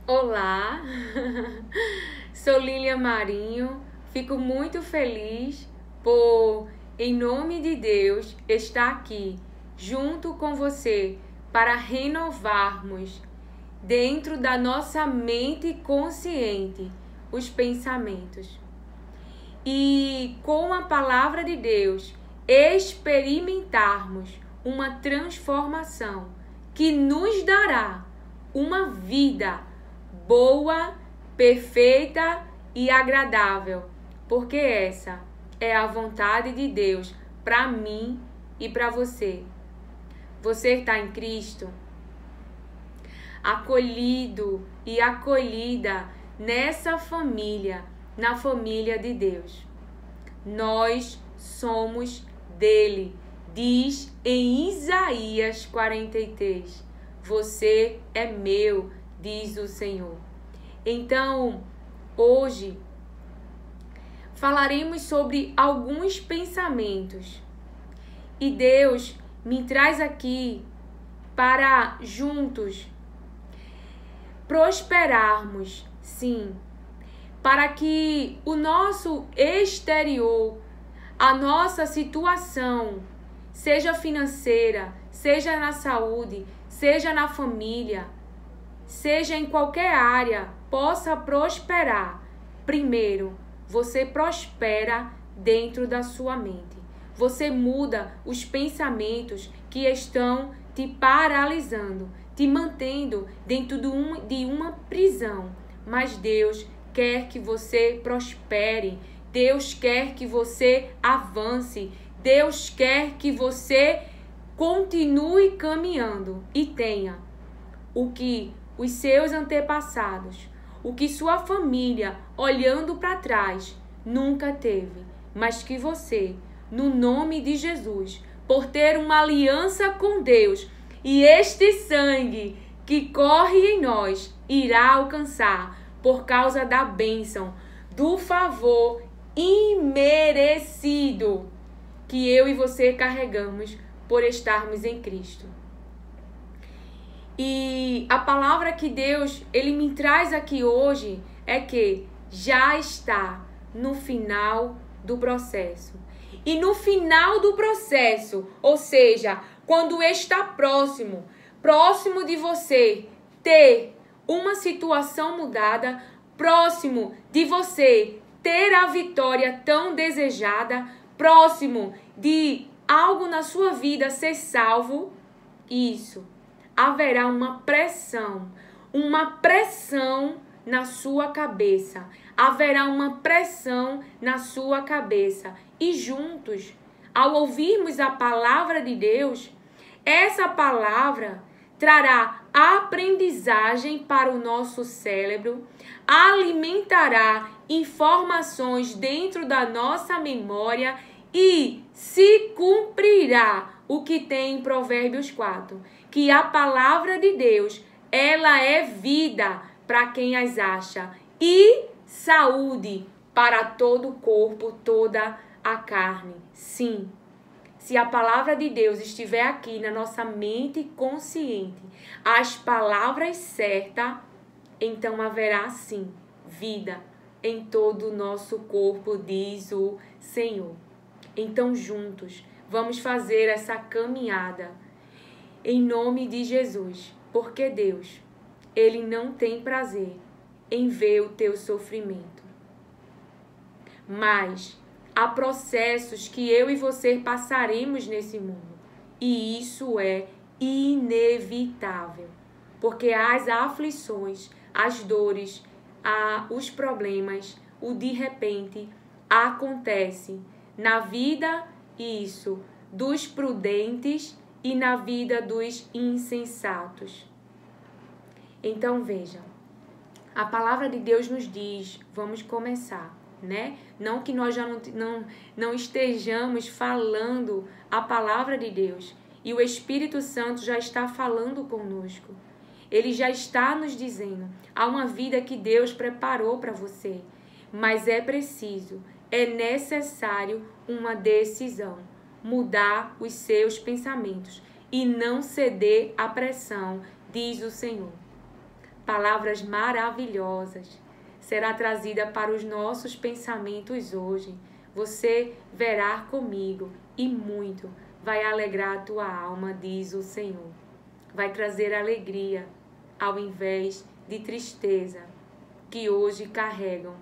Olá, sou Lília Marinho, fico muito feliz por, em nome de Deus, estar aqui junto com você para renovarmos dentro da nossa mente consciente os pensamentos. E com a palavra de Deus experimentarmos uma transformação que nos dará uma vida boa, perfeita e agradável, porque essa é a vontade de Deus para mim e para você. Você está em Cristo, acolhido e acolhida nessa família, na família de Deus. Nós somos dele, diz em Isaías 43. Você é meu, diz o Senhor. Então, hoje, falaremos sobre alguns pensamentos. E Deus me traz aqui para juntos prosperarmos, sim, para que o nosso exterior, a nossa situação, seja financeira, seja na saúde, seja na família, seja em qualquer área, possa prosperar. Primeiro, você prospera dentro da sua mente. Você muda os pensamentos que estão te paralisando, te mantendo dentro de uma prisão. Mas Deus quer que você prospere. Deus quer que você avance. Deus quer que você continue caminhando e tenha o que os seus antepassados, o que sua família, olhando para trás, nunca teve, mas que você, no nome de Jesus, por ter uma aliança com Deus e este sangue que corre em nós, irá alcançar por causa da bênção, do favor imerecido que eu e você carregamos por estarmos em Cristo. E a palavra que Deus, Ele me traz aqui hoje é que já está no final do processo. E no final do processo, ou seja, quando está próximo de você ter uma situação mudada, próximo de você ter a vitória tão desejada, próximo de algo na sua vida ser salvo, isso, haverá uma pressão na sua cabeça. Haverá uma pressão na sua cabeça. E juntos, ao ouvirmos a palavra de Deus, essa palavra trará aprendizagem para o nosso cérebro, alimentará informações dentro da nossa memória e se cumprirá o que tem em Provérbios 4, que a palavra de Deus, ela é vida para quem as acha e saúde para todo o corpo, toda a carne. Sim, se a palavra de Deus estiver aqui na nossa mente consciente, as palavras certas, então haverá sim vida em todo o nosso corpo, diz o Senhor. Então juntos vamos fazer essa caminhada em nome de Jesus, porque Deus, Ele não tem prazer em ver o teu sofrimento. Mas há processos que eu e você passaremos nesse mundo. E isso é inevitável. Porque as aflições, as dores, os problemas, o de repente acontece na vida, isso, dos prudentes e na vida dos insensatos. Então veja, a palavra de Deus nos diz, vamos começar, né? Não que nós já não estejamos falando a palavra de Deus e o Espírito Santo já está falando conosco. Ele já está nos dizendo, há uma vida que Deus preparou para você, mas é preciso, é necessário uma decisão, mudar os seus pensamentos e não ceder à pressão, diz o Senhor. palavras maravilhosas será trazida para os nossos pensamentos hoje. Você verá comigo e muito vai alegrar a tua alma, diz o Senhor. Vai trazer alegria ao invés de tristeza que hoje carregam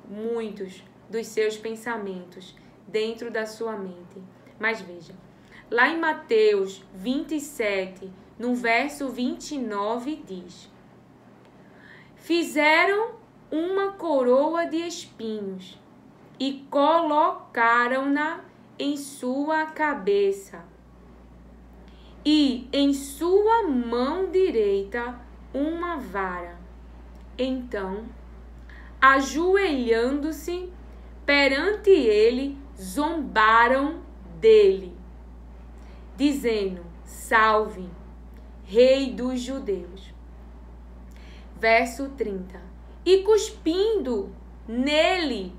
muitos dos seus pensamentos dentro da sua mente. Mas veja, lá em Mateus 27, no verso 29, diz: fizeram uma coroa de espinhos e colocaram-na em sua cabeça, e em sua mão direita uma vara. Então, ajoelhando-se perante ele, zombaram dele, dizendo: salve, Rei dos Judeus. Verso 30. E cuspindo nele,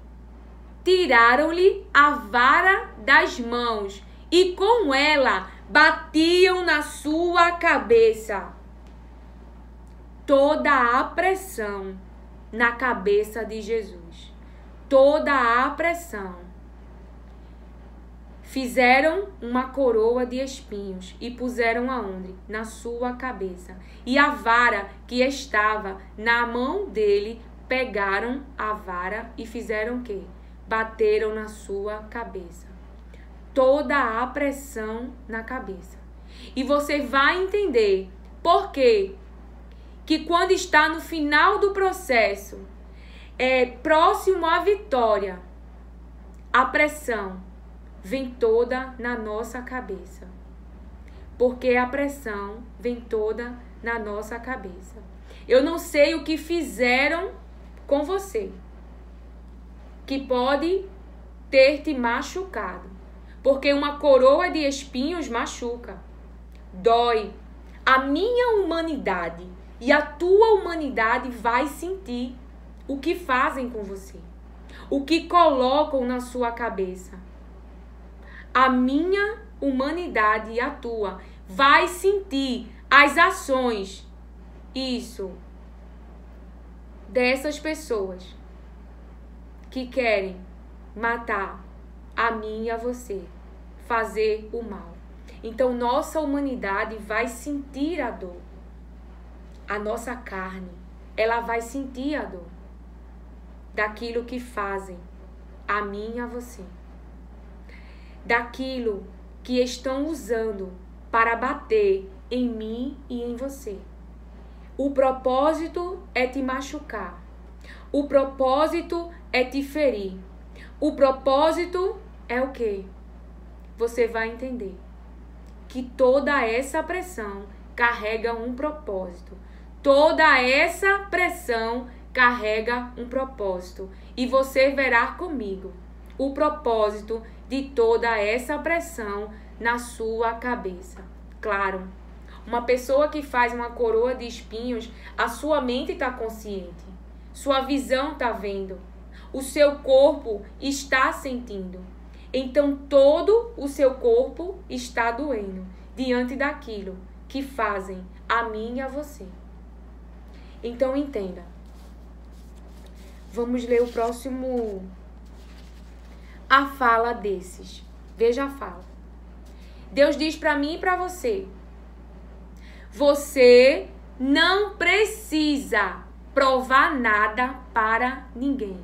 tiraram-lhe a vara das mãos e com ela batiam na sua cabeça. Toda a pressão na cabeça de Jesus. Toda a pressão. Fizeram uma coroa de espinhos e puseram aonde? Na sua cabeça. E a vara que estava na mão dele, pegaram a vara e fizeram o quê? Bateram na sua cabeça. Toda a pressão na cabeça. E você vai entender por quê que quando está no final do processo, próximo à vitória, a pressão vem toda na nossa cabeça. Porque a pressão vem toda na nossa cabeça. Eu não sei o que fizeram com você, que pode ter te machucado. Porque uma coroa de espinhos machuca, dói. A minha humanidade e a tua humanidade vai sentir o que fazem com você, o que colocam na sua cabeça. A minha humanidade e a tua vai sentir as ações, isso, dessas pessoas que querem matar a mim e a você, fazer o mal. Então, nossa humanidade vai sentir a dor. A nossa carne, ela vai sentir a dor daquilo que fazem a mim e a você. Daquilo que estão usando para bater em mim e em você. O propósito é te machucar. O propósito é te ferir. O propósito é o quê? Você vai entender que toda essa pressão carrega um propósito. Toda essa pressão carrega um propósito. E você verá comigo o propósito de toda essa pressão na sua cabeça. Claro, uma pessoa que faz uma coroa de espinhos, a sua mente está consciente. Sua visão está vendo. O seu corpo está sentindo. Então, todo o seu corpo está doendo diante daquilo que fazem a mim e a você. Então, entenda. Vamos ler o próximo. A fala desses. Veja a fala. Deus diz para mim e para você: você não precisa provar nada para ninguém.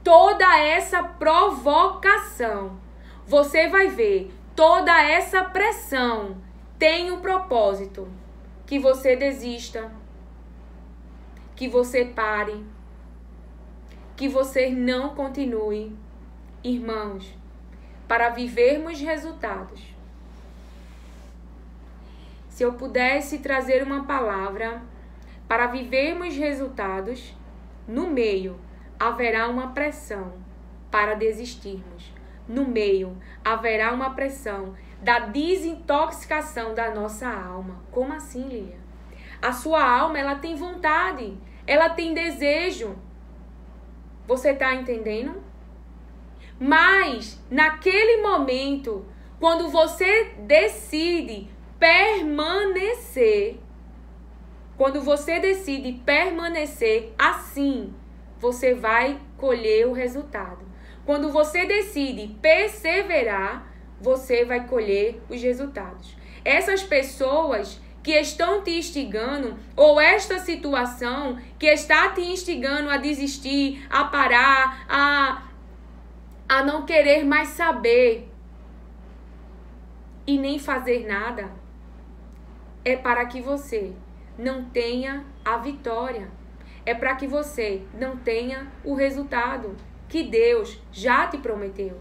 Toda essa provocação, você vai ver, toda essa pressão tem um propósito. Que você desista, que você pare, que você não continue. Irmãos, para vivermos resultados, se eu pudesse trazer uma palavra para vivermos resultados, no meio haverá uma pressão para desistirmos. No meio haverá uma pressão da desintoxicação da nossa alma. Como assim, Lília? A sua alma, ela tem vontade, ela tem desejo. Você está entendendo? Mas, naquele momento, quando você decide permanecer, quando você decide permanecer assim, você vai colher o resultado. Quando você decide perseverar, você vai colher os resultados. Essas pessoas que estão te instigando, ou esta situação que está te instigando a desistir, a parar, a não querer mais saber e nem fazer nada, é para que você não tenha a vitória. É para que você não tenha o resultado que Deus já te prometeu.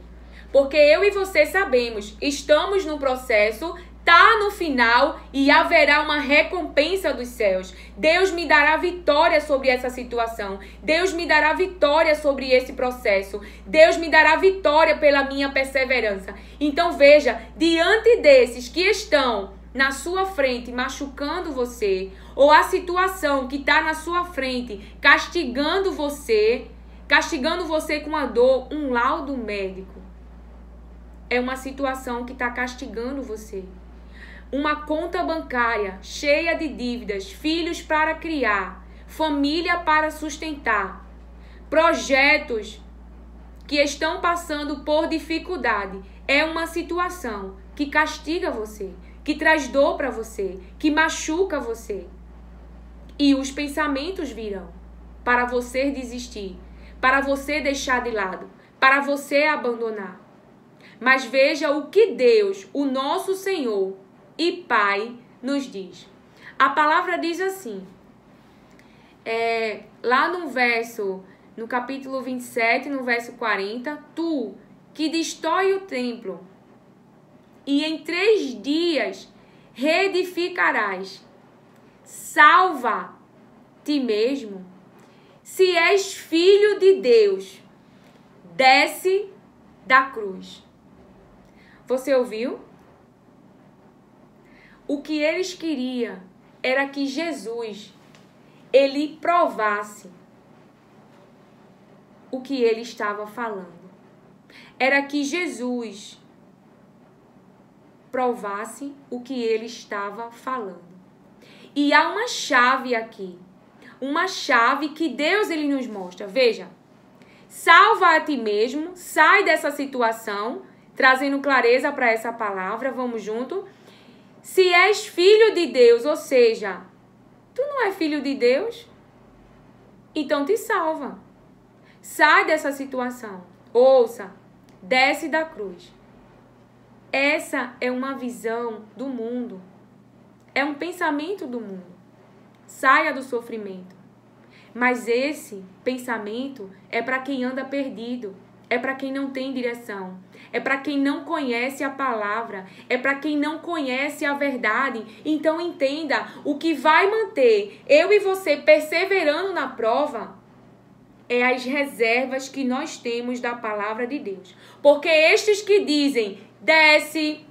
Porque eu e você sabemos, estamos no processo, tá no final e haverá uma recompensa dos céus. Deus me dará vitória sobre essa situação. Deus me dará vitória sobre esse processo. Deus me dará vitória pela minha perseverança. Então veja, diante desses que estão na sua frente machucando você, ou a situação que está na sua frente castigando você com a dor, um laudo médico é uma situação que está castigando você. Uma conta bancária cheia de dívidas, filhos para criar, família para sustentar, projetos que estão passando por dificuldade, é uma situação que castiga você, que traz dor para você, que machuca você. E os pensamentos virão para você desistir, para você deixar de lado, para você abandonar. Mas veja o que Deus, o nosso Senhor e Pai, nos diz. A palavra diz assim, lá no capítulo 27, no verso 40, tu que destrói o templo e em 3 dias reedificarás, salva ti mesmo. Se és filho de Deus, desce da cruz. Você ouviu? O que eles queriam era que Jesus, ele provasse o que ele estava falando. Era que Jesus provasse o que ele estava falando. E há uma chave aqui. Uma chave que Deus ele nos mostra. Veja. Salva a ti mesmo. Sai dessa situação. Trazendo clareza para essa palavra. Vamos junto. Se és filho de Deus. Ou seja, tu não é filho de Deus? Então te salva. Sai dessa situação. Ouça. Desce da cruz. Essa é uma visão do mundo. É um pensamento do mundo. Saia do sofrimento. Mas esse pensamento é para quem anda perdido. É para quem não tem direção. É para quem não conhece a palavra. É para quem não conhece a verdade. Então entenda, o que vai manter eu e você perseverando na prova é as reservas que nós temos da palavra de Deus. Porque estes que dizem, desce,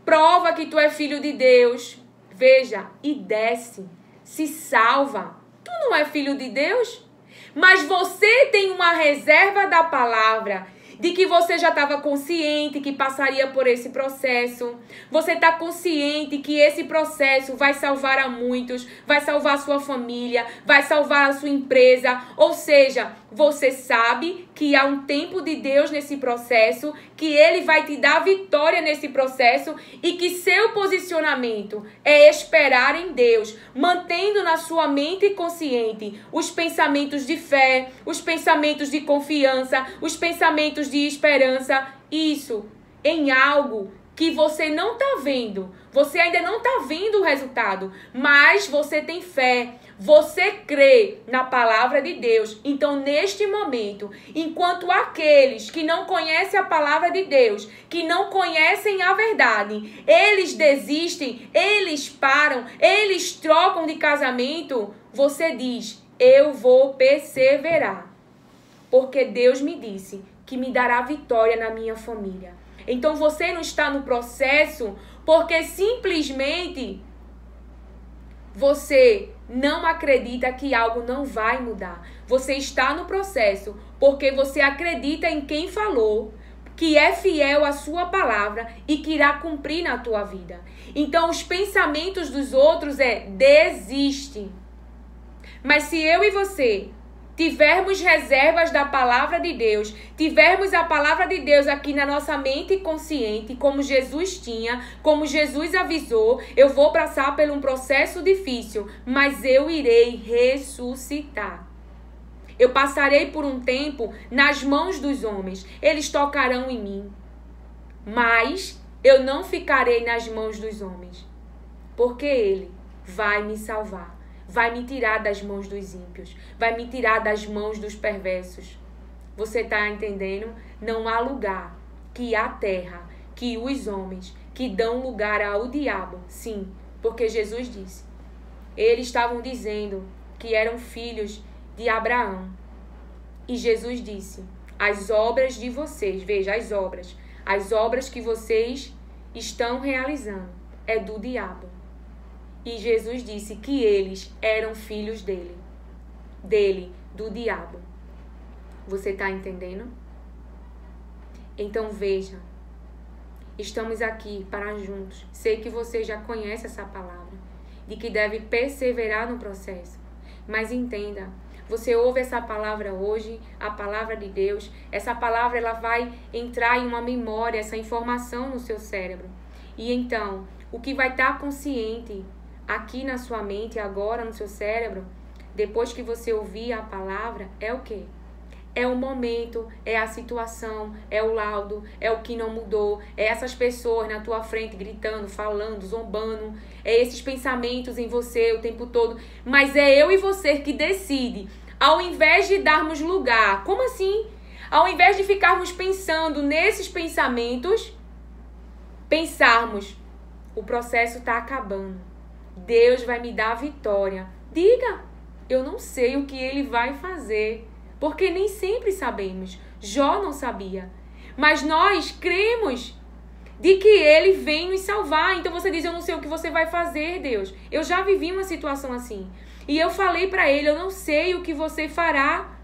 prova que tu é filho de Deus, veja, e desce, se salva. Tu não é filho de Deus? Mas você tem uma reserva da palavra, de que você já estava consciente que passaria por esse processo. Você está consciente que esse processo vai salvar a muitos, vai salvar a sua família, vai salvar a sua empresa. Ou seja, você sabe que há um tempo de Deus nesse processo, que Ele vai te dar vitória nesse processo e que seu posicionamento é esperar em Deus, mantendo na sua mente consciente os pensamentos de fé, os pensamentos de confiança, os pensamentos de esperança, isso em algo que você não está vendo. Você ainda não está vendo o resultado, mas você tem fé. Você crê na palavra de Deus. Então, neste momento, enquanto aqueles que não conhecem a palavra de Deus, que não conhecem a verdade, eles desistem, eles param, eles trocam de casamento, você diz, eu vou perseverar. Porque Deus me disse que me dará vitória na minha família. Então, você não está no processo porque simplesmente você não acredita que algo não vai mudar. Você está no processo porque você acredita em quem falou, que é fiel à sua palavra e que irá cumprir na tua vida. Então, os pensamentos dos outros desiste. Mas se eu e você tivermos reservas da palavra de Deus, tivermos a palavra de Deus aqui na nossa mente consciente, como Jesus tinha, como Jesus avisou, eu vou passar por um processo difícil, mas eu irei ressuscitar. Eu passarei por um tempo nas mãos dos homens, eles tocarão em mim, mas eu não ficarei nas mãos dos homens, porque Ele vai me salvar. Vai me tirar das mãos dos ímpios. Vai me tirar das mãos dos perversos. Você está entendendo? Não há lugar que a terra, que os homens, que dão lugar ao diabo. Sim, porque Jesus disse. Eles estavam dizendo que eram filhos de Abraão. E Jesus disse, as obras de vocês, veja, as obras que vocês estão realizando é do diabo. E Jesus disse que eles eram filhos dele, do diabo. Você está entendendo? Então veja, estamos aqui para juntos. Sei que você já conhece essa palavra, de que deve perseverar no processo. Mas entenda, você ouve essa palavra hoje, a palavra de Deus, essa palavra ela vai entrar em uma memória, essa informação no seu cérebro. E então, o que vai estar consciente aqui na sua mente, agora no seu cérebro, depois que você ouvir a palavra, é o quê? É o momento, é a situação, é o laudo, é o que não mudou, é essas pessoas na tua frente gritando, falando, zombando, é esses pensamentos em você o tempo todo. Mas é eu e você que decide, ao invés de darmos lugar. Como assim? Ao invés de ficarmos pensando nesses pensamentos, pensarmos, o processo está acabando. Deus vai me dar a vitória. Diga, eu não sei o que Ele vai fazer, porque nem sempre sabemos. Jó não sabia, mas nós cremos de que Ele vem nos salvar. Então você diz, eu não sei o que você vai fazer, Deus. Eu já vivi uma situação assim, e eu falei para Ele, eu não sei o que você fará,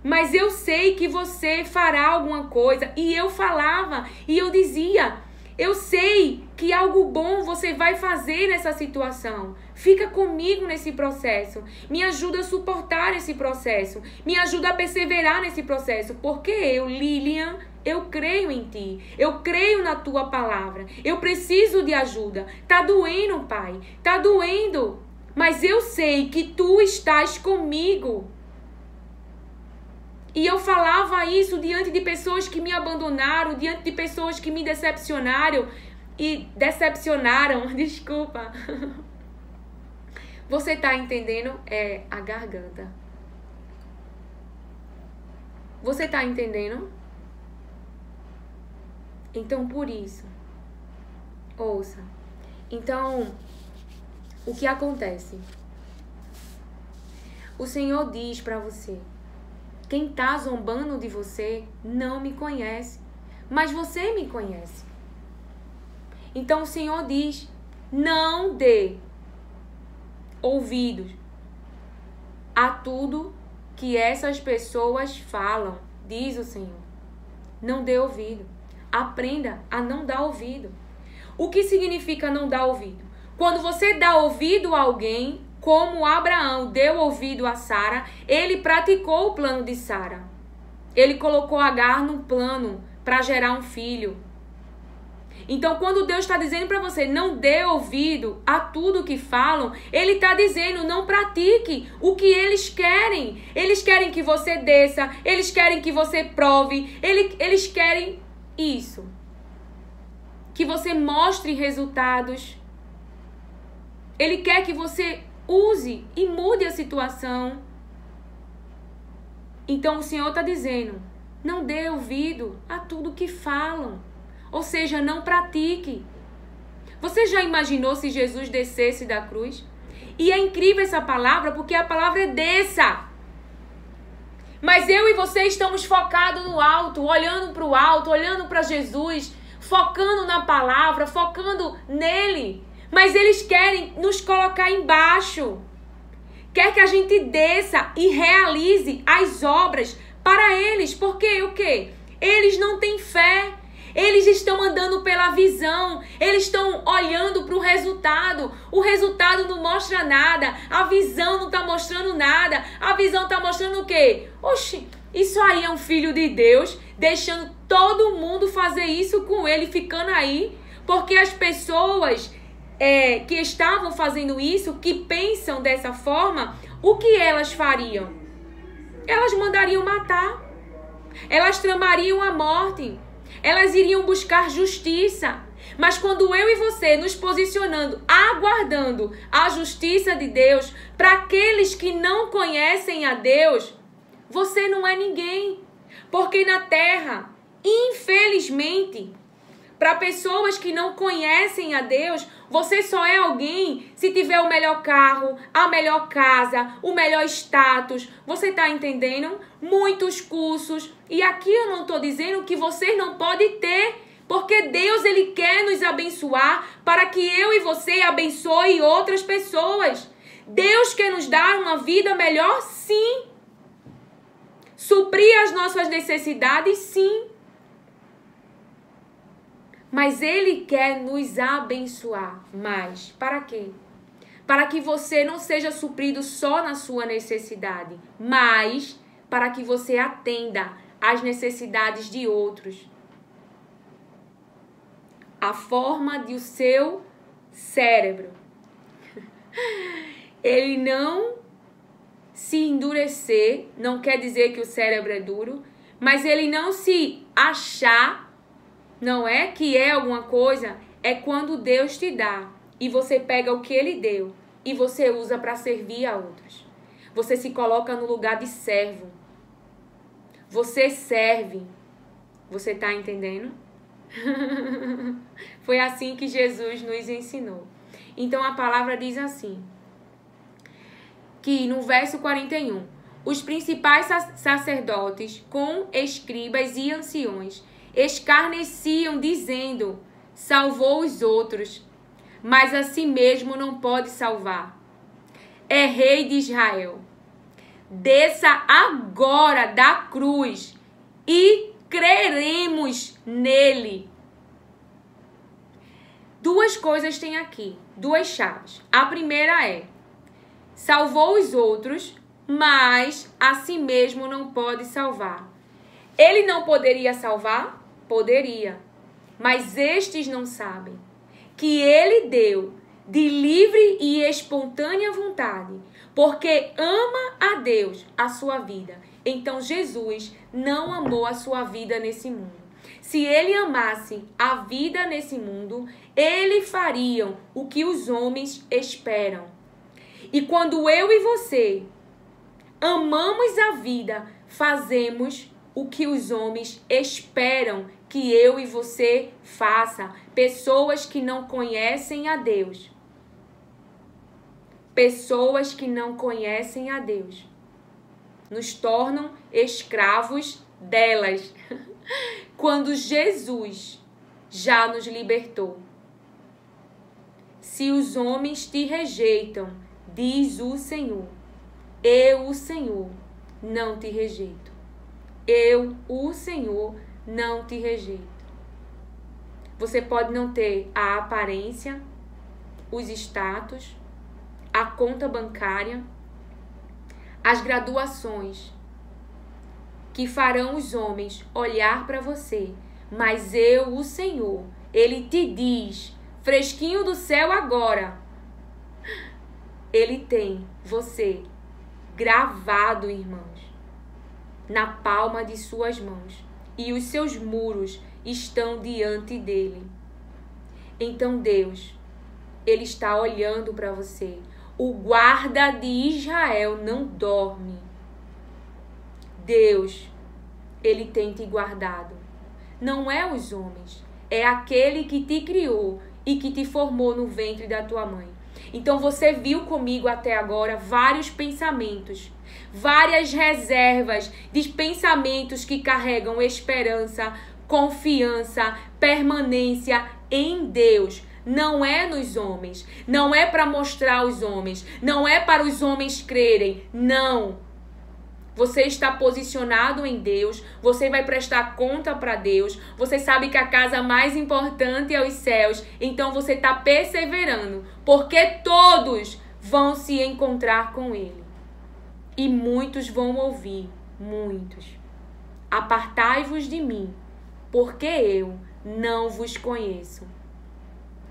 mas eu sei que você fará alguma coisa. E eu falava, e eu dizia, eu sei que algo bom você vai fazer nessa situação. Fica comigo nesse processo. Me ajuda a suportar esse processo. Me ajuda a perseverar nesse processo. Porque eu, Lilian, eu creio em ti. Eu creio na tua palavra. Eu preciso de ajuda. Tá doendo, Pai. Tá doendo. Mas eu sei que tu estás comigo. E eu falava isso diante de pessoas que me abandonaram, diante de pessoas que me decepcionaram. Desculpa. Você está entendendo? É a garganta. Você está entendendo? Então, por isso, ouça. Então, o que acontece? O Senhor diz para você, quem está zombando de você não me conhece, mas você me conhece. Então o Senhor diz, não dê ouvidos a tudo que essas pessoas falam, diz o Senhor. Não dê ouvido. Aprenda a não dar ouvido. O que significa não dar ouvido? Quando você dá ouvido a alguém, como Abraão deu ouvido a Sara, ele praticou o plano de Sara. Ele colocou Agar no plano para gerar um filho. Então, quando Deus está dizendo para você, não dê ouvido a tudo que falam, Ele está dizendo, não pratique o que eles querem. Eles querem que você desça, eles querem que você prove, eles querem isso. Que você mostre resultados. Ele quer que você use e mude a situação. Então o Senhor está dizendo, não dê ouvido a tudo que falam. Ou seja, não pratique. Você já imaginou se Jesus descesse da cruz? E é incrível essa palavra, porque a palavra é desça. Mas eu e você estamos focados no alto, olhando para o alto, olhando para Jesus, focando na palavra, focando nele. Mas eles querem nos colocar embaixo. Quer que a gente desça e realize as obras para eles. Porque o quê? Eles não têm fé. Eles estão andando pela visão. Eles estão olhando para o resultado. O resultado não mostra nada. A visão não está mostrando nada. A visão está mostrando o quê? Oxi, isso aí é um filho de Deus, deixando todo mundo fazer isso com ele, ficando aí. Porque as pessoas que estavam fazendo isso, que pensam dessa forma, o que elas fariam? Elas mandariam matar. Elas tramariam a morte. Elas iriam buscar justiça. Mas quando eu e você nos posicionando, aguardando a justiça de Deus, para aqueles que não conhecem a Deus, você não é ninguém. Porque na terra, infelizmente, para pessoas que não conhecem a Deus, você só é alguém se tiver o melhor carro, a melhor casa, o melhor status. Você está entendendo? Muitos cursos. E aqui eu não estou dizendo que você não pode ter, porque Deus, Ele quer nos abençoar para que eu e você abençoe outras pessoas. Deus quer nos dar uma vida melhor, sim. Suprir as nossas necessidades, sim. Mas Ele quer nos abençoar mais. Para quê? Para que você não seja suprido só na sua necessidade, mas para que você atenda às necessidades de outros. A forma do seu cérebro. Ele não se endurecer, não quer dizer que o cérebro é duro, mas ele não se achar, não é que é alguma coisa, é quando Deus te dá e você pega o que Ele deu e você usa para servir a outros. Você se coloca no lugar de servo. Você serve. Você está entendendo? Foi assim que Jesus nos ensinou. Então a palavra diz assim, que no verso 41, os principais sacerdotes com escribas e anciões escarneciam, dizendo, salvou os outros, mas a si mesmo não pode salvar. É rei de Israel. Desça agora da cruz e creremos nele. Duas coisas tem aqui, duas chaves. A primeira é, salvou os outros, mas a si mesmo não pode salvar. Ele não poderia salvar? Poderia. Mas estes não sabem que Ele deu de livre e espontânea vontade, porque ama a Deus, a sua vida. Então Jesus não amou a sua vida nesse mundo. Se Ele amasse a vida nesse mundo, Ele faria o que os homens esperam. E quando eu e você amamos a vida, fazemos o que os homens esperam que eu e você faça. Pessoas que não conhecem a Deus. Pessoas que não conhecem a Deus nos tornam escravos delas. Quando Jesus já nos libertou. Se os homens te rejeitam, diz o Senhor, eu, o Senhor, não te rejeito. Eu, o Senhor, não te rejeito. Você pode não ter a aparência, os status, a conta bancária, as graduações que farão os homens olhar para você, mas eu, o Senhor, Ele te diz, fresquinho do céu agora, Ele tem você gravado, irmãos, na palma de suas mãos, e os seus muros estão diante dele. Então Deus, Ele está olhando para você. O guarda de Israel não dorme. Deus, Ele tem te guardado. Não é os homens, é aquele que te criou e que te formou no ventre da tua mãe. Então você viu comigo até agora vários pensamentos, várias reservas de pensamentos que carregam esperança, confiança, permanência em Deus. Não é nos homens, não é para mostrar aos homens, não é para os homens crerem, não. Você está posicionado em Deus, você vai prestar conta para Deus, você sabe que a casa mais importante é os céus, então você está perseverando, porque todos vão se encontrar com Ele. E muitos vão ouvir, muitos. Apartai-vos de mim, porque eu não vos conheço.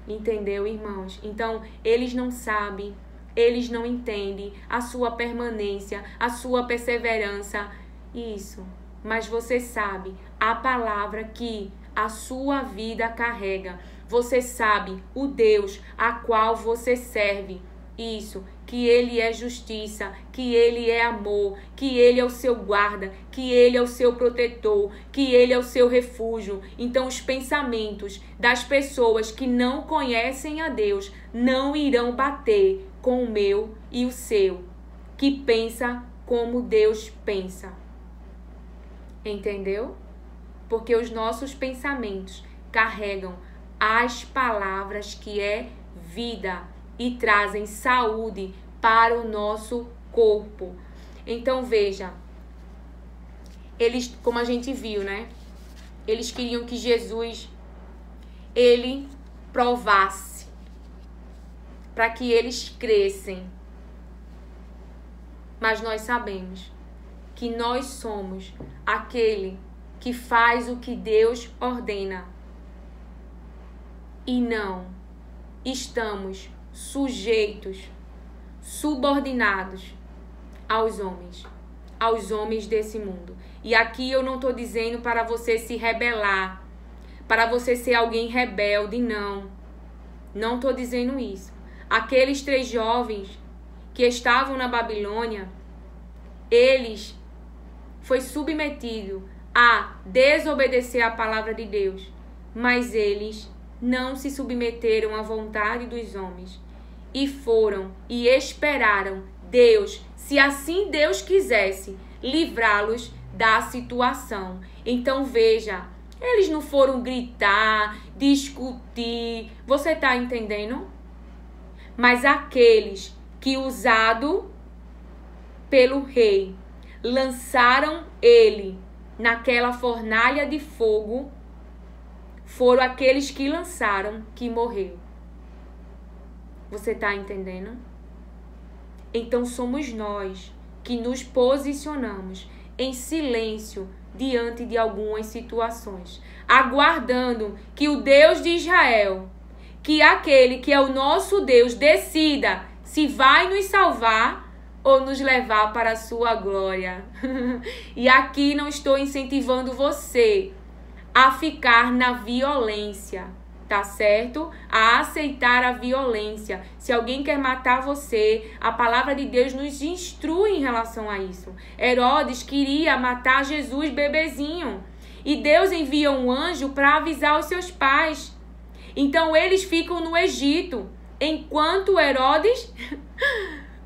Entendeu, irmãos? Então, eles não sabem, eles não entendem a sua permanência, a sua perseverança. Isso. Mas você sabe a palavra que a sua vida carrega. Você sabe o Deus a qual você serve. Isso. Que Ele é justiça, que Ele é amor, que Ele é o seu guarda, que Ele é o seu protetor, que Ele é o seu refúgio. Então os pensamentos das pessoas que não conhecem a Deus não irão bater com o meu e o seu, que pensa como Deus pensa. Entendeu? Porque os nossos pensamentos carregam as palavras que é vida e trazem saúde para o nosso corpo. Então veja, eles, como a gente viu, né? Eles queriam que Jesus, ele provasse, para que eles crescem. Mas nós sabemos que nós somos aquele que faz o que Deus ordena. E não estamos sujeitos, subordinados aos homens desse mundo. E aqui eu não estou dizendo para você se rebelar, para você ser alguém rebelde, não estou dizendo isso. Aqueles 3 jovens que estavam na Babilônia, eles foi submetido a desobedecer a palavra de Deus, mas eles não se submeteram à vontade dos homens e foram e esperaram Deus, se assim Deus quisesse, livrá-los da situação. Então veja, eles não foram gritar, discutir, você está entendendo? Mas aqueles que, usado pelo rei, lançaram ele naquela fornalha de fogo, foram aqueles que lançaram que morreu. Você está entendendo? Então somos nós que nos posicionamos em silêncio diante de algumas situações, aguardando que o Deus de Israel, que aquele que é o nosso Deus, decida se vai nos salvar ou nos levar para a sua glória. E aqui não estou incentivando você a ficar na violência, tá certo? A aceitar a violência. Se alguém quer matar você, a palavra de Deus nos instrui em relação a isso. Herodes queria matar Jesus bebezinho. E Deus envia um anjo para avisar os seus pais. Então eles ficam no Egito, enquanto Herodes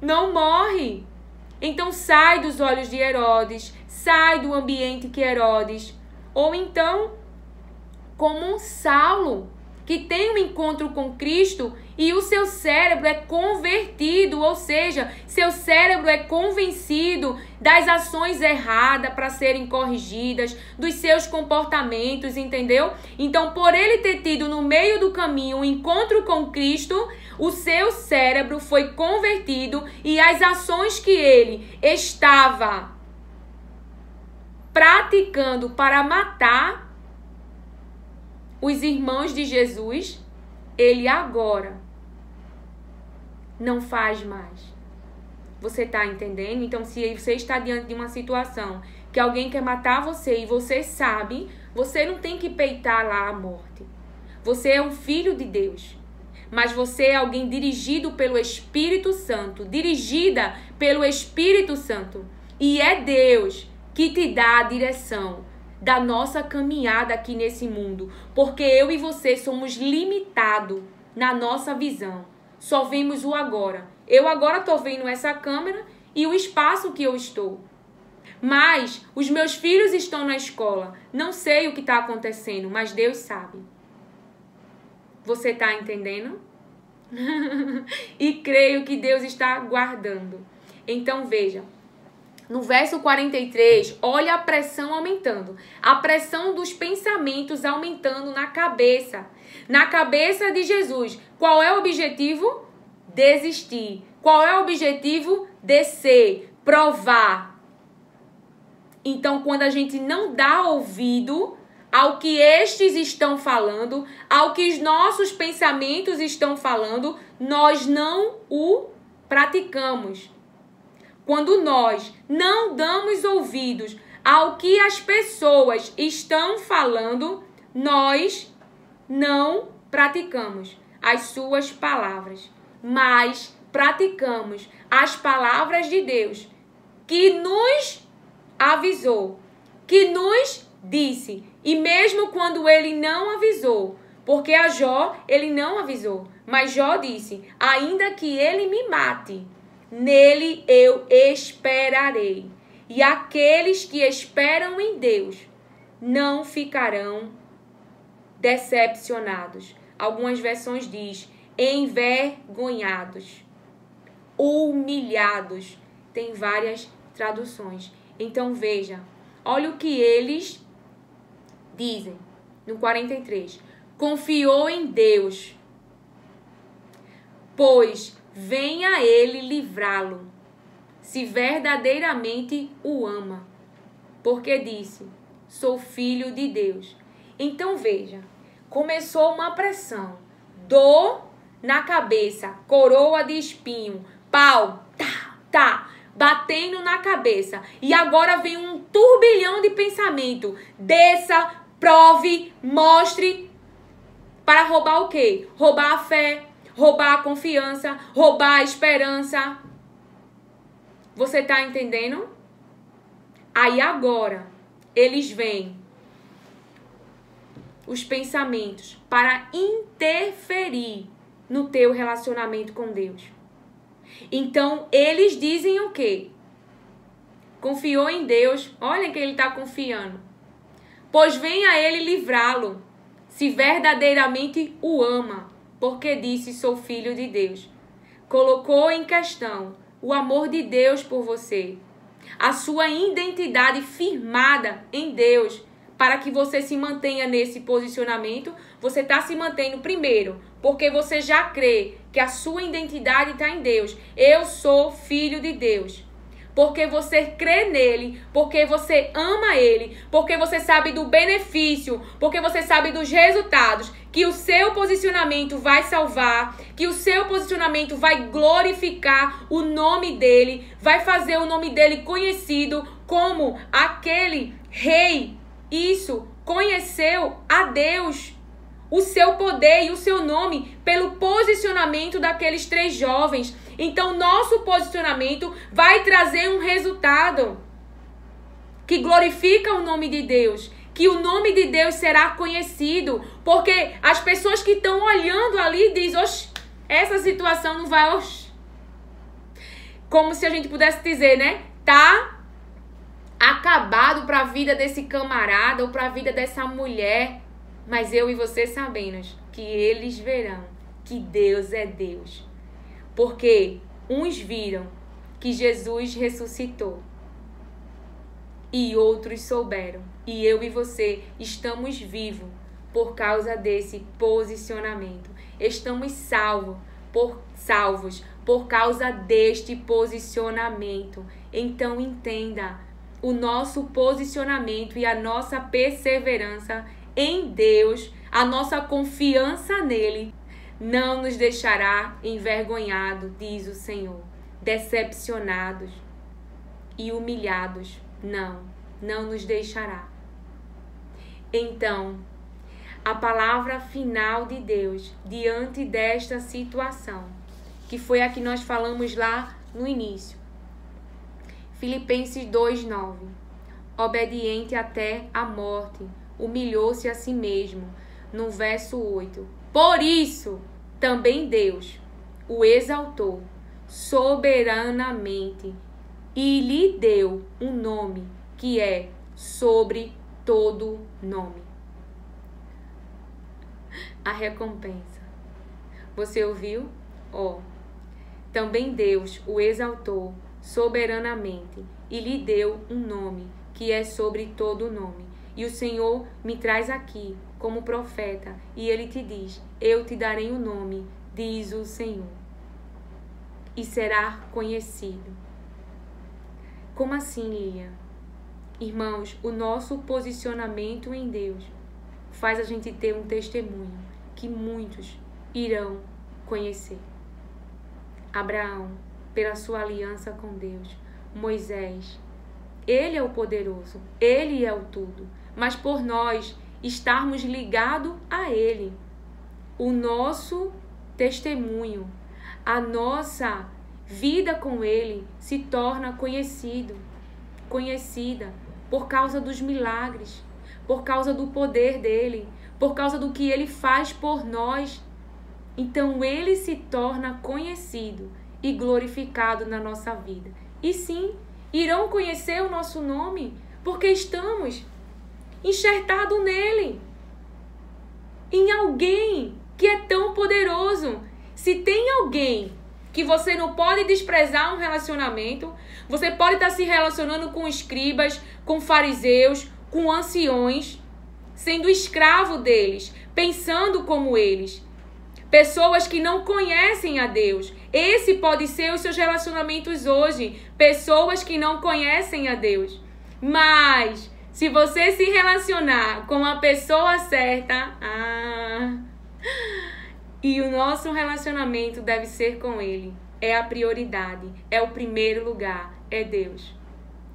não morre. Então sai dos olhos de Herodes, sai do ambiente que Herodes. Ou então, como um Saulo, que tem um encontro com Cristo e o seu cérebro é convertido, ou seja, seu cérebro é convencido das ações erradas para serem corrigidas, dos seus comportamentos, entendeu? Então, por ele ter tido no meio do caminho um encontro com Cristo, o seu cérebro foi convertido e as ações que ele estava praticando para matar os irmãos de Jesus, ele agora não faz mais. Você está entendendo? Então, se você está diante de uma situação que alguém quer matar você e você sabe, você não tem que peitar lá a morte. Você é um filho de Deus. Mas você é alguém dirigido pelo Espírito Santo, dirigida pelo Espírito Santo. E é Deus que te dá a direção da nossa caminhada aqui nesse mundo. Porque eu e você somos limitados na nossa visão. Só vemos o agora. Eu agora estou vendo essa câmera e o espaço que eu estou. Mas os meus filhos estão na escola. Não sei o que está acontecendo, mas Deus sabe. Você está entendendo? E creio que Deus está guardando. Então veja, No verso 43, olha a pressão aumentando. A pressão dos pensamentos aumentando na cabeça. Na cabeça de Jesus. Qual é o objetivo? Desistir. Qual é o objetivo? Descer. Provar. Então, quando a gente não dá ouvido ao que estes estão falando, ao que os nossos pensamentos estão falando, nós não o praticamos. Quando nós não damos ouvidos ao que as pessoas estão falando, nós não praticamos as suas palavras, mas praticamos as palavras de Deus, que nos avisou, que nos disse. E mesmo quando ele não avisou, porque a Jó ele não avisou, mas Jó disse, ainda que ele me mate, nele eu esperarei. E aqueles que esperam em Deus não ficarão decepcionados. Algumas versões diz envergonhados, humilhados. Tem várias traduções. Então veja, olha o que eles dizem no 43. Confiou em Deus, pois venha ele livrá-lo, se verdadeiramente o ama, porque disse, sou filho de Deus. Então veja, começou uma pressão, dor na cabeça, coroa de espinho, pau, tá, batendo na cabeça. E agora vem um turbilhão de pensamento. Desça, prove, mostre, para roubar o quê? Roubar a fé, roubar a confiança, roubar a esperança. Você tá entendendo? Aí agora, eles vêm, os pensamentos, para interferir no teu relacionamento com Deus. Então, eles dizem o quê? Confiou em Deus. Olha que ele está confiando. Pois venha ele livrá-lo, se verdadeiramente o ama, porque disse, sou filho de Deus. Colocou em questão o amor de Deus por você, a sua identidade firmada em Deus. Para que você se mantenha nesse posicionamento, você está se mantendo primeiro, porque você já crê que a sua identidade está em Deus. Eu sou filho de Deus. Porque você crê nele, porque você ama ele, porque você sabe do benefício, porque você sabe dos resultados, que o seu posicionamento vai salvar, que o seu posicionamento vai glorificar o nome dele, vai fazer o nome dele conhecido como aquele rei. Isso, conheceu a Deus, o seu poder e o seu nome pelo posicionamento daqueles 3 jovens. Então, nosso posicionamento vai trazer um resultado que glorifica o nome de Deus, que o nome de Deus será conhecido, porque as pessoas que estão olhando ali dizem, oxe, essa situação não vai, oxe. Como se a gente pudesse dizer, né? Tá acabado para a vida desse camarada ou para a vida dessa mulher. Mas eu e você sabemos que eles verão que Deus é Deus. Porque uns viram que Jesus ressuscitou e outros souberam. E eu e você estamos vivos por causa desse posicionamento. Estamos salvos por causa deste posicionamento. Então entenda, o nosso posicionamento e a nossa perseverança em Deus, a nossa confiança nele, não nos deixará envergonhados, diz o Senhor, decepcionados e humilhados. Não nos deixará. Então, a palavra final de Deus diante desta situação, que foi a que nós falamos lá no início. Filipenses 2:9. Obediente até a morte, humilhou-se a si mesmo. No verso 8. Por isso, também Deus o exaltou soberanamente e lhe deu um nome que é sobre todo nome. A recompensa. Você ouviu? Também Deus o exaltou soberanamente e lhe deu um nome, que é sobre todo nome. E o Senhor me traz aqui como profeta, e ele te diz: eu te darei um nome, diz o Senhor, e será conhecido. Como assim, Lilian? Irmãos, o nosso posicionamento em Deus faz a gente ter um testemunho que muitos irão conhecer. Abraão, pela sua aliança com Deus. Moisés, ele é o poderoso, ele é o tudo. Mas por nós estarmos ligados a ele, o nosso testemunho, a nossa vida com ele se torna conhecida por causa dos milagres, por causa do poder dele, por causa do que ele faz por nós. Então ele se torna conhecido e glorificado na nossa vida. E sim, irão conhecer o nosso nome, porque estamos enxertados nele, em alguém que é tão poderoso. Se tem alguém que você não pode desprezar um relacionamento, você pode estar se relacionando com escribas, com fariseus, com anciões, sendo escravo deles, pensando como eles. Pessoas que não conhecem a Deus. Esse pode ser os seus relacionamentos hoje. Pessoas que não conhecem a Deus. Mas, se você se relacionar com a pessoa certa, e o nosso relacionamento deve ser com Ele. É a prioridade, é o primeiro lugar, é Deus.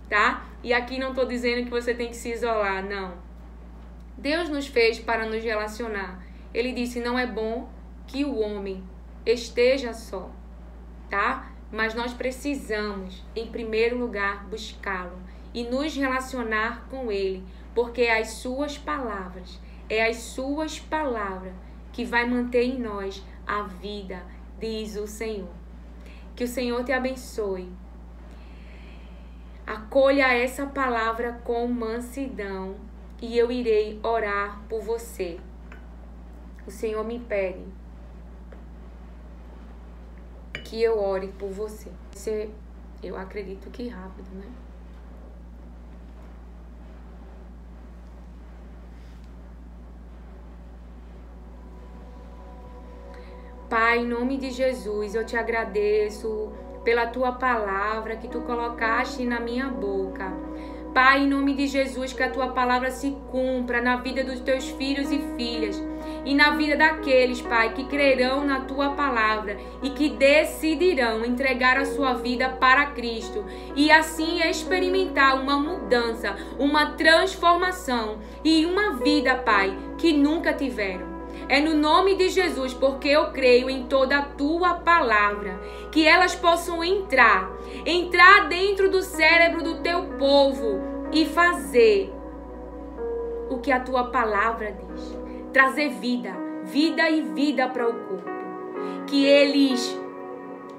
Tá? E aqui não estou dizendo que você tem que se isolar, não. Deus nos fez para nos relacionar. Ele disse: não é bom que o homem esteja só, tá? Mas nós precisamos, em primeiro lugar, buscá-lo e nos relacionar com ele, porque é as suas palavras que vai manter em nós a vida, diz o Senhor. Que o Senhor te abençoe. Acolha essa palavra com mansidão e eu irei orar por você. O Senhor me pede que eu ore por você. Eu acredito que rápido, né? Pai, em nome de Jesus, eu te agradeço pela tua palavra que tu colocaste na minha boca. Pai, em nome de Jesus, que a tua palavra se cumpra na vida dos teus filhos e filhas e na vida daqueles, Pai, que crerão na tua palavra e que decidirão entregar a sua vida para Cristo e assim experimentar uma mudança, uma transformação e uma vida, Pai, que nunca tiveram. É no nome de Jesus, porque eu creio em toda a tua palavra, que elas possam entrar dentro do cérebro do teu povo e fazer o que a tua palavra diz. Trazer vida e vida para o corpo. Que eles,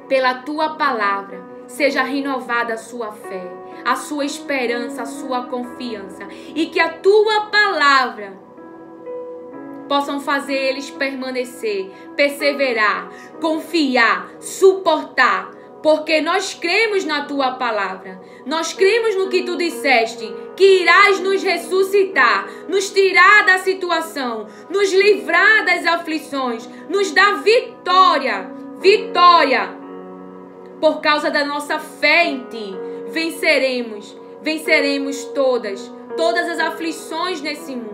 pela tua palavra, seja renovada a sua fé, a sua esperança, a sua confiança. E que a tua palavra possam fazer eles permanecer, perseverar, confiar, suportar, porque nós cremos na tua palavra, nós cremos no que tu disseste, que irás nos ressuscitar, nos tirar da situação, nos livrar das aflições, nos dar vitória, por causa da nossa fé em ti, venceremos todas as aflições nesse mundo.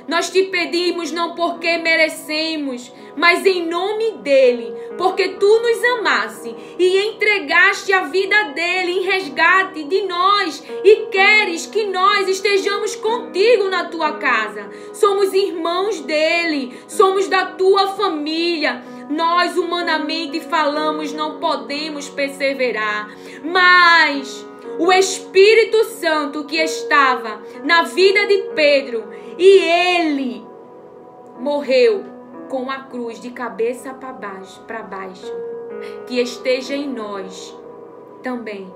Nós te pedimos não porque merecemos, mas em nome dele, porque tu nos amaste e entregaste a vida dele em resgate de nós e queres que nós estejamos contigo na tua casa. Somos irmãos dele, somos da tua família. Nós, humanamente falamos, não podemos perseverar, mas o Espírito Santo que estava na vida de Pedro, e ele morreu com a cruz de cabeça para baixo, que esteja em nós também,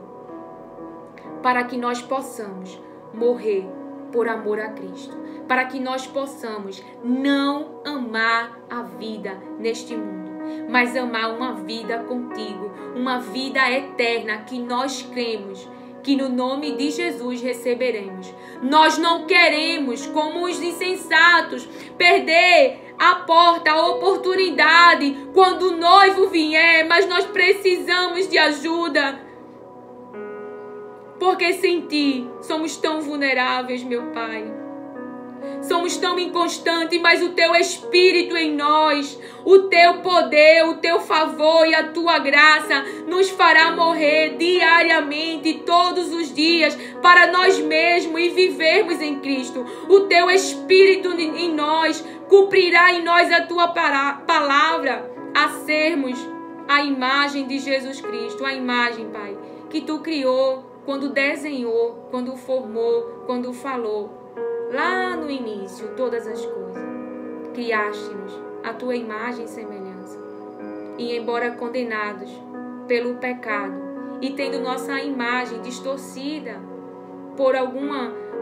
para que nós possamos morrer por amor a Cristo, para que nós possamos não amar a vida neste mundo, mas amar uma vida contigo, uma vida eterna que nós cremos que no nome de Jesus receberemos. Nós não queremos, como os insensatos, perder a porta, a oportunidade quando o noivo vier, mas nós precisamos de ajuda. Porque sem Ti somos tão vulneráveis, meu Pai. Somos tão inconstantes, mas o Teu Espírito em nós, o Teu poder, o Teu favor e a Tua graça nos fará morrer diariamente, todos os dias, para nós mesmos e vivermos em Cristo. O Teu Espírito em nós cumprirá em nós a Tua palavra, a sermos a imagem de Jesus Cristo, a imagem, Pai, que Tu criou, quando desenhou, quando formou, quando falou. Lá no início, todas as coisas. Criaste-nos a Tua imagem e semelhança. E embora condenados pelo pecado e tendo nossa imagem distorcida por algum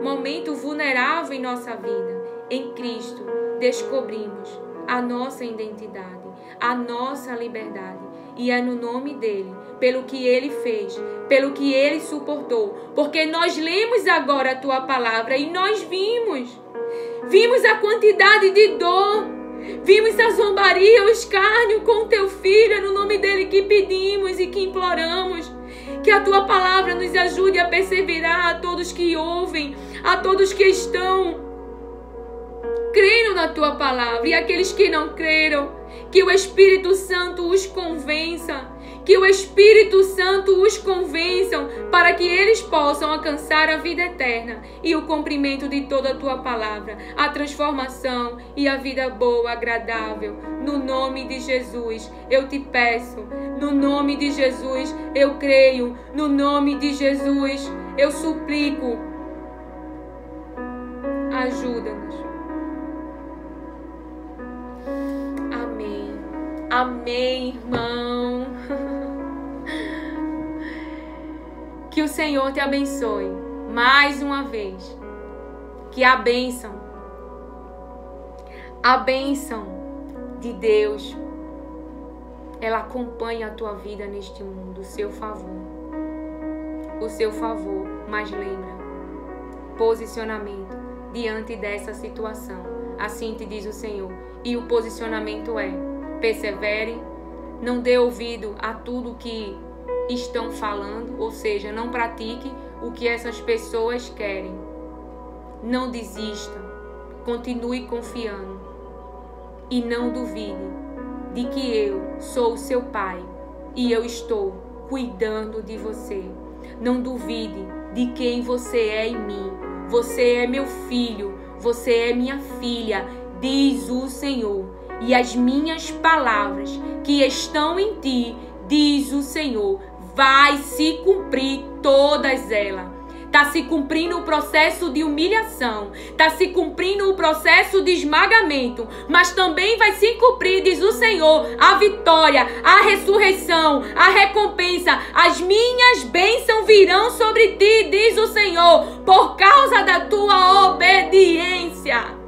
momento vulnerável em nossa vida, em Cristo descobrimos a nossa identidade, a nossa liberdade. E é no nome dEle, pelo que Ele fez, pelo que Ele suportou. Porque nós lemos agora a Tua palavra e nós vimos a quantidade de dor, vimos a zombaria, o escárnio com o Teu Filho. É no nome dEle que pedimos e que imploramos. Que a Tua palavra nos ajude a perseverar, a todos que ouvem, a todos que estão crendo na Tua palavra e aqueles que não creram. Que o Espírito Santo os convença, que o Espírito Santo os convençam para que eles possam alcançar a vida eterna e o cumprimento de toda a Tua palavra, a transformação e a vida boa, agradável. No nome de Jesus eu te peço, no nome de Jesus eu creio, no nome de Jesus eu suplico. Ajuda-nos. Amém, irmão. Que o Senhor te abençoe mais uma vez. Que a bênção de Deus, ela acompanhe a tua vida neste mundo, o seu favor. Mas lembra, posicionamento diante dessa situação. Assim te diz o Senhor. E o posicionamento é: persevere, não dê ouvido a tudo que estão falando, ou seja, não pratique o que essas pessoas querem. Não desista, continue confiando e não duvide de que eu sou o seu Pai e eu estou cuidando de você. Não duvide de quem você é em mim. Você é meu filho, você é minha filha, diz o Senhor. E as minhas palavras que estão em ti, diz o Senhor, vai se cumprir todas elas. Está se cumprindo o processo de humilhação, está se cumprindo o processo de esmagamento, mas também vai se cumprir, diz o Senhor, a vitória, a ressurreição, a recompensa. As minhas bênçãos virão sobre ti, diz o Senhor, por causa da tua obediência.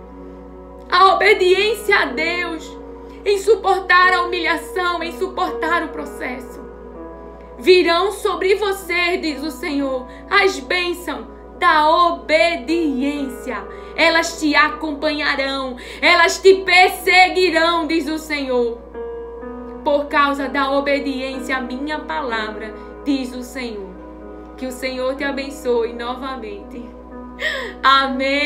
A obediência a Deus, em suportar a humilhação, em suportar o processo. Virão sobre você, diz o Senhor, as bênçãos da obediência. Elas te acompanharão, elas te perseguirão, diz o Senhor. Por causa da obediência à minha palavra, diz o Senhor. Que o Senhor te abençoe novamente. Amém.